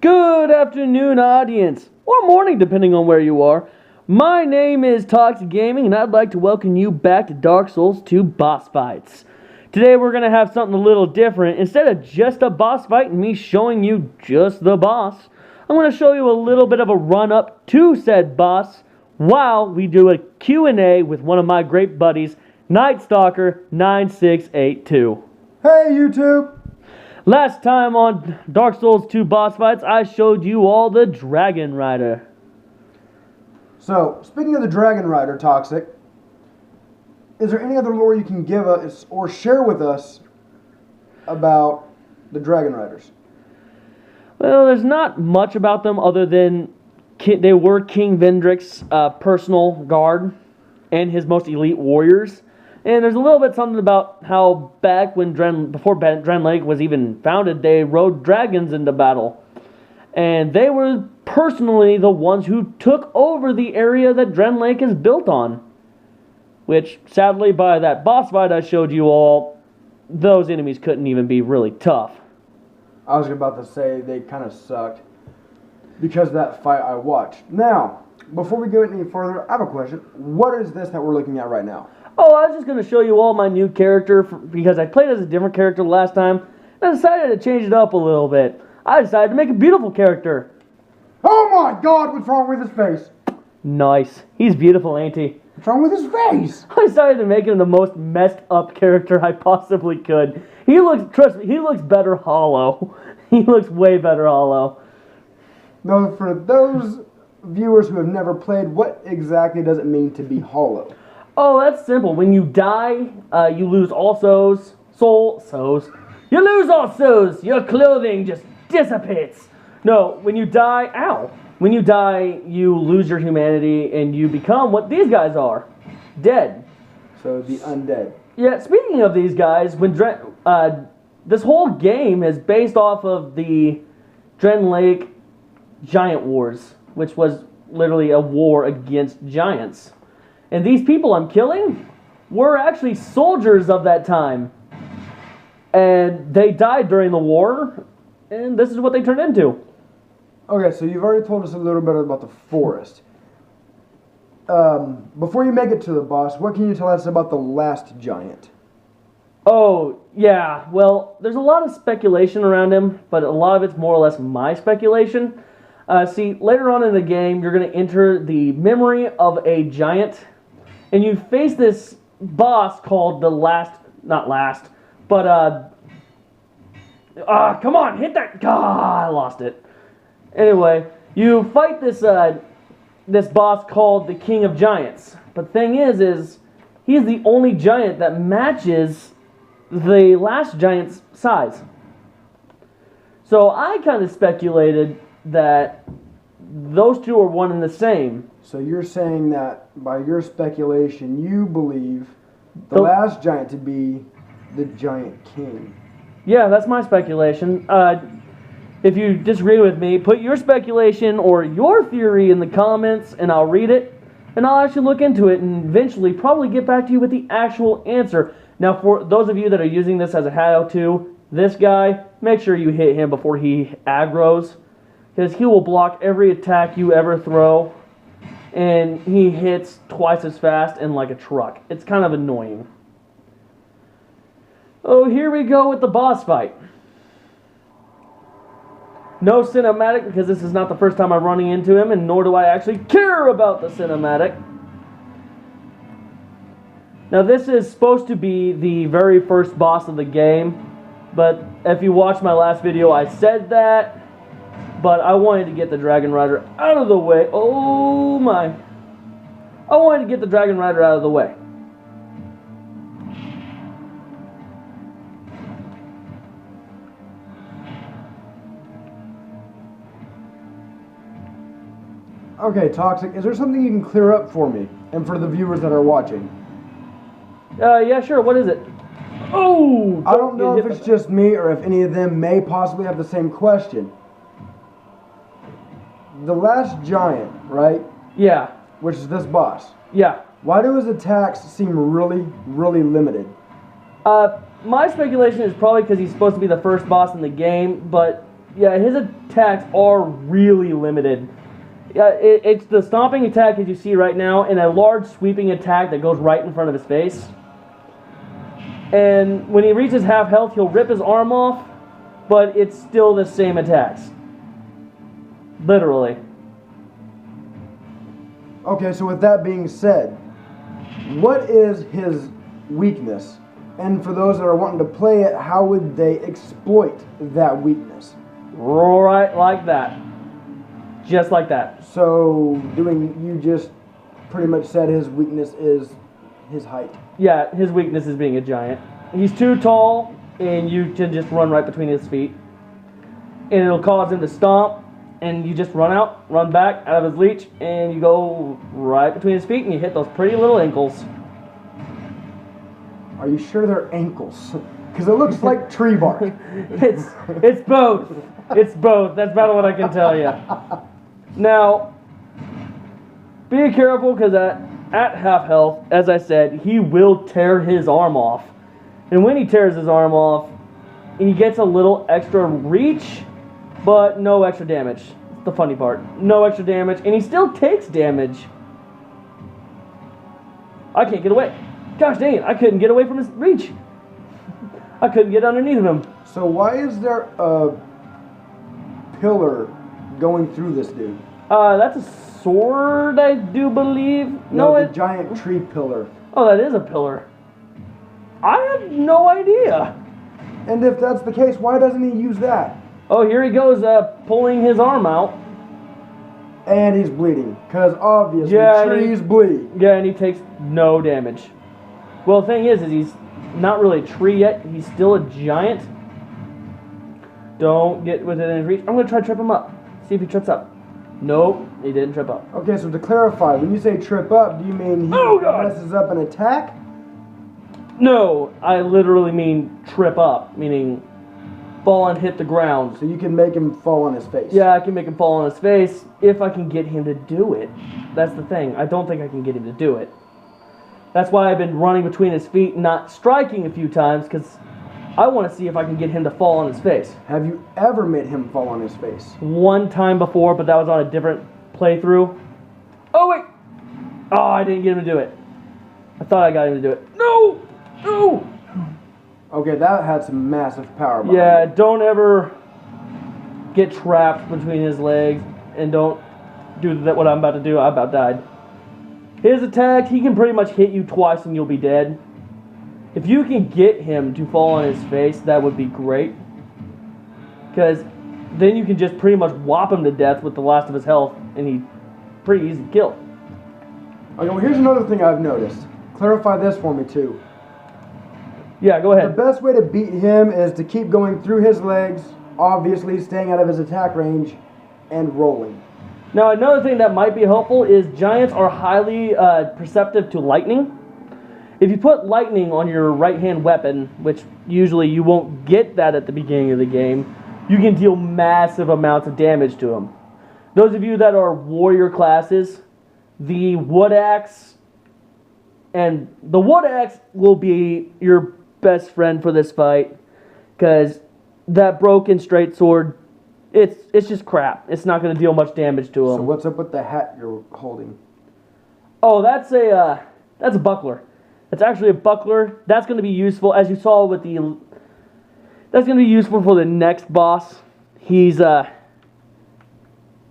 Good afternoon, audience, or morning, depending on where you are. My name is Toxic Gaming, and I'd like to welcome you back to Dark Souls 2 Boss Fights. Today we're going to have something a little different. Instead of just a boss fight and me showing you just the boss, I'm going to show you a little bit of a run-up to said boss while we do a Q&A with one of my great buddies, Nightstalker9682. Hey YouTube! Last time on Dark Souls 2 boss fights, I showed you all the Dragon Rider. So, speaking of the Dragon Rider, Toxic, is there any other lore you can give us or share with us about the Dragon Riders? Well, there's not much about them other than they were King Vendrick's personal guard and his most elite warriors. And there's a little bit something about how back when before Dren Lake was even founded, they rode dragons into battle. And they were personally the ones who took over the area that Dren Lake is built on. Which, sadly, by that boss fight I showed you all, those enemies couldn't even be really tough. I was about to say they kind of sucked because of that fight I watched. Now, before we go any further, I have a question. What is this that we're looking at right now? Oh, I was just going to show you all my new character because I played as a different character last time. And I decided to change it up a little bit. I decided to make a beautiful character. Oh my god, what's wrong with his face? Nice. He's beautiful, ain't he? What's wrong with his face? I decided to make him the most messed up character I possibly could. He looks, trust me, he looks better hollow. He looks way better hollow. No, for those viewers who have never played, what exactly does it mean to be hollow? Oh, that's simple. When you die, you lose all souls. You lose all souls. Your clothing just dissipates. No, when you die, when you die, you lose your humanity and you become what these guys are, dead. So the undead. Yeah. Speaking of these guys, when this whole game is based off of the Dren Lake Giant Wars, which was literally a war against giants. And these people I'm killing were actually soldiers of that time. And they died during the war, and this is what they turned into. Okay, so you've already told us a little bit about the forest. Before you make it to the boss, what can you tell us about the last giant? Oh, yeah. Well, there's a lot of speculation around him, but a lot of it's more or less my speculation. See, later on in the game, you're going to enter the memory of a giant, and you face this boss called the come on, hit that, I lost it. Anyway, you fight this boss called the King of Giants, but the thing is he's the only giant that matches the last giant's size. So I kind of speculated that those two are one and the same. So you're saying that, by your speculation, you believe the last giant to be the Giant King. Yeah, that's my speculation. If you disagree with me, put your speculation or your theory in the comments, and I'll read it, and I'll actually look into it, and eventually probably get back to you with the actual answer. Now, for those of you that are using this as a how-to, this guy, make sure you hit him before he aggroes, because he will block every attack you ever throw. And he hits twice as fast and like a truck. It's kind of annoying. Oh, here we go with the boss fight. No cinematic, because this is not the first time I'm running into him, and nor do I actually care about the cinematic. Now, this is supposed to be the very first boss of the game, but if you watched my last video, I said that. But I wanted to get the Dragon Rider out of the way. Oh my. I wanted to get the Dragon Rider out of the way. Okay, Toxic, is there something you can clear up for me and for the viewers that are watching? Yeah, sure. What is it? Oh! I don't know if it's just me or if any of them may possibly have the same question. The last giant, right? Yeah. Which is this boss. Yeah. Why do his attacks seem really, really limited? My speculation is probably because he's supposed to be the first boss in the game, but Yeah, his attacks are really limited. Yeah, it's the stomping attack as you see right now, and a large sweeping attack that goes right in front of his face. And when he reaches half health, he'll rip his arm off, but it's still the same attacks. Literally. Okay, so with that being said, what is his weakness? And for those that are wanting to play it, how would they exploit that weakness? Right like that. Just like that. So, you just pretty much said his weakness is his height. Yeah, his weakness is being a giant. He's too tall, and you can just run right between his feet. And it'll cause him to stomp, and you just run back out of his leech, and you go right between his feet, and you hit those pretty little ankles. Are you sure they're ankles? Because it looks like tree bark. It's both. It's both. That's about what I can tell you. Now, be careful, because at half health, as I said, he will tear his arm off. And when he tears his arm off, he gets a little extra reach, but no extra damage. That's the funny part. No extra damage, and he still takes damage. I can't get away. Gosh dang it, I couldn't get away from his reach. I couldn't get underneath of him. So why is there a pillar going through this dude? That's a sword, I do believe. No, the giant tree pillar. Oh, that is a pillar. I have no idea. And if that's the case, why doesn't he use that? Oh, here he goes, pulling his arm out. And he's bleeding, because obviously trees and bleed. Yeah, and he takes no damage. Well, the thing is he's not really a tree yet. He's still a giant. Don't get within his reach. I'm going to try to trip him up. See if he trips up. Nope, he didn't trip up. Okay, so to clarify, when you say trip up, do you mean he messes up an attack? No, I literally mean trip up, meaning fall and hit the ground. So you can make him fall on his face. Yeah, I can make him fall on his face if I can get him to do it. That's the thing. I don't think I can get him to do it. That's why I've been running between his feet and not striking a few times, because I want to see if I can get him to fall on his face. Have you ever made him fall on his face? One time before, but that was on a different playthrough. Oh, wait! Oh, I didn't get him to do it. I thought I got him to do it. No! No! Okay, that had some massive power behind Yeah, it. don't ever get trapped between his legs, and don't do that. What I'm about to do. I about died. His attack, he can pretty much hit you twice and you'll be dead. If you can get him to fall on his face, that would be great. Because then you can just pretty much whop him to death with the last of his health, and he's pretty easy to kill. Okay, well, here's another thing I've noticed. Clarify this for me, too. Yeah, go The ahead. best way to beat him is to keep going through his legs, obviously staying out of his attack range, and rolling. Now, another thing that might be helpful is giants are highly perceptive to lightning. If you put lightning on your right-hand weapon, which usually you won't get that at the beginning of the game, you can deal massive amounts of damage to them. Those of you that are warrior classes, the wood axe will be your best friend for this fight, because that broken straight sword, it's just crap. It's not going to deal much damage to him. So what's up with the hat you're holding? Oh, that's a buckler. It's actually a buckler. That's going to be useful, as you saw with the. That's going to be useful for the next boss. His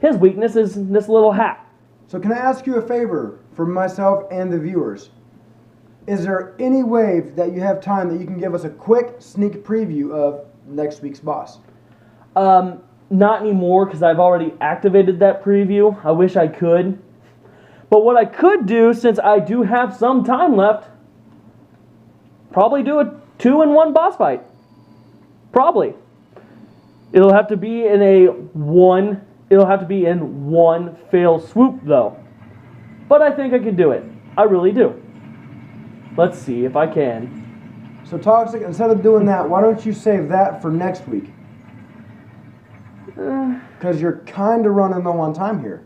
weakness is this little hat. So can I ask you a favor for myself and the viewers? Is there any way that you have time that you can give us a quick sneak preview of next week's boss? Not anymore, because I've already activated that preview. I wish I could. But what I could do, since I do have some time left, probably do a 2-in-1 boss fight. Probably. It'll have to be in one fail swoop, though. But I think I can do it. I really do. Let's see if I can. So Toxic, instead of doing that, why don't you save that for next week? Because you're kind of running low on time here.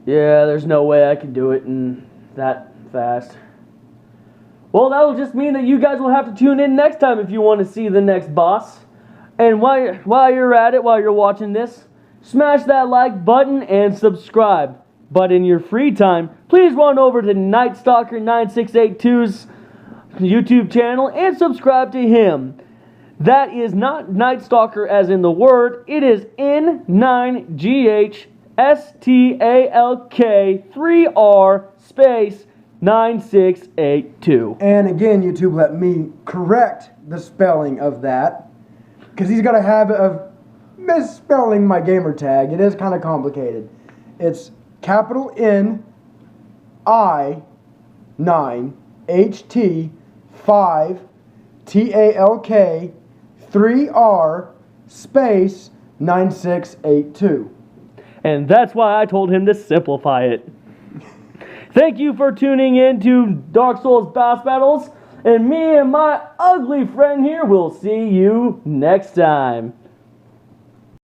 Yeah, there's no way I can do it in that fast. Well, that'll just mean that you guys will have to tune in next time if you want to see the next boss. And while you're at it, while you're watching this, smash that like button and subscribe. But in your free time, please run over to Night Stalker 9682's YouTube channel and subscribe to him. That is not Night Stalker as in the word, it is N9GHSTALK3R space 9682. And again, YouTube, let me correct the spelling of that, because he's got a habit of misspelling my gamer tag. It is kind of complicated. It's capital N I 9 HT 5 TALK 3R space 9682. And that's why I told him to simplify it. Thank you for tuning in to Dark Souls Boss Battles, and me and my ugly friend here will see you next time.